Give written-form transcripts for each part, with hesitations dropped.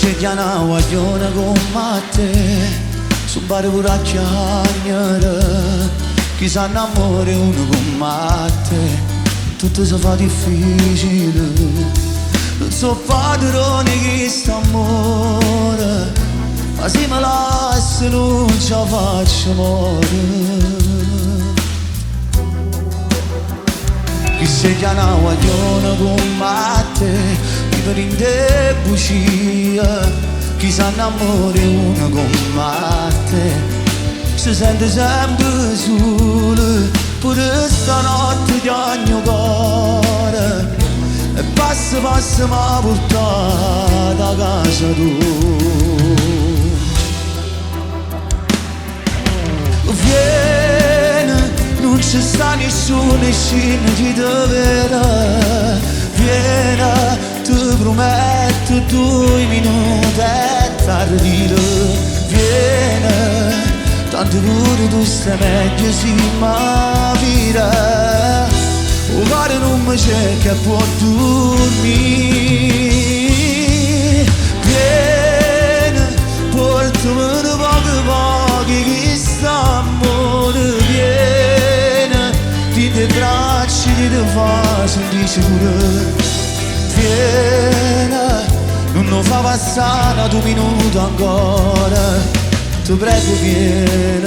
sveglia una guagliona come te, su bare pure a chiagnere, chi sa innamora uno come te, tutto si fa difficile, non so padrone che sta amore, ma se me lascia non ce la faccio morire. Chi sveglia una guagliona come te, chi prende bugia, chi sa innamora uno come te, si sente sempre solo, pure stanotte ti ogni cuore, e passa mi portata a casa tua. Vieni, non ci sta nessuno vicino di te vera, vieni, ti prometto 2 minuti e t'arrivo, vieni, tanto pure tu stai meglio se mi vira, o cuore non mi c'è che può dormire, vieni, portamene poco che sta amore, vieni, di te braccia che ti fa sentire sicuro, vieni, non fa passare 2 minuti ancora, ti prego vieni.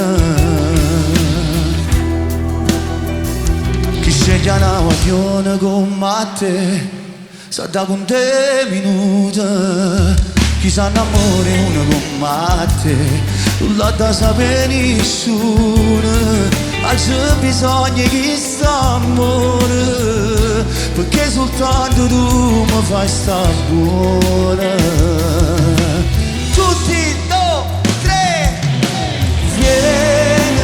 Chi sceglie una guagliona come te, sa da con te minuti, chi sa innamora uno come te, non l'ha da sapere nessuno, ma c'è bisogno che sta amore, perché soltanto tu mi fai sta buona. Tutti, 2, 3, vieni.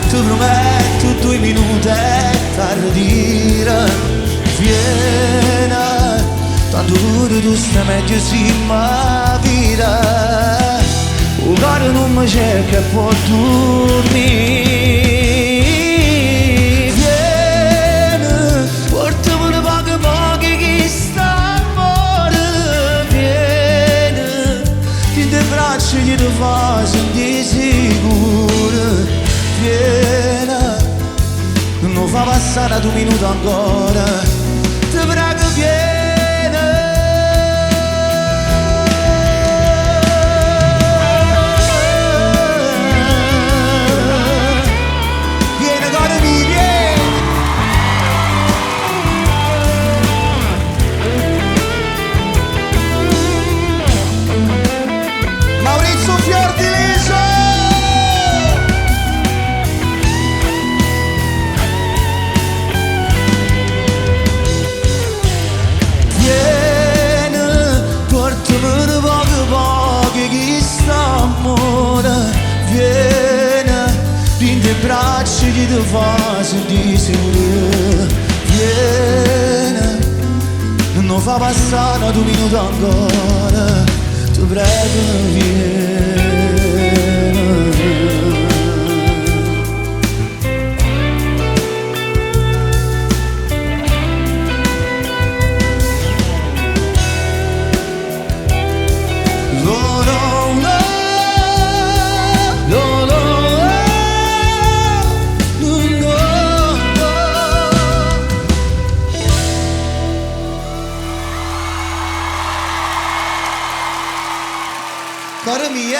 Ti prometto 2 minuti e t'arrivo, vieni, tanto pure tu stai meglio se mi vira, o cuore non mi c'è che può dormire, vieni, portamene poco che sta amore, vieni, in te braccia che ti fa sentire sicuro, vieni, non fa passare 2 minuti ancora, ti prego vieni. Braccia che ti fa sentire sicuro, vieni, non fa passare 2 minuti ancora, ti prego vieni. Caro mio,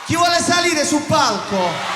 chi vuole salire sul palco?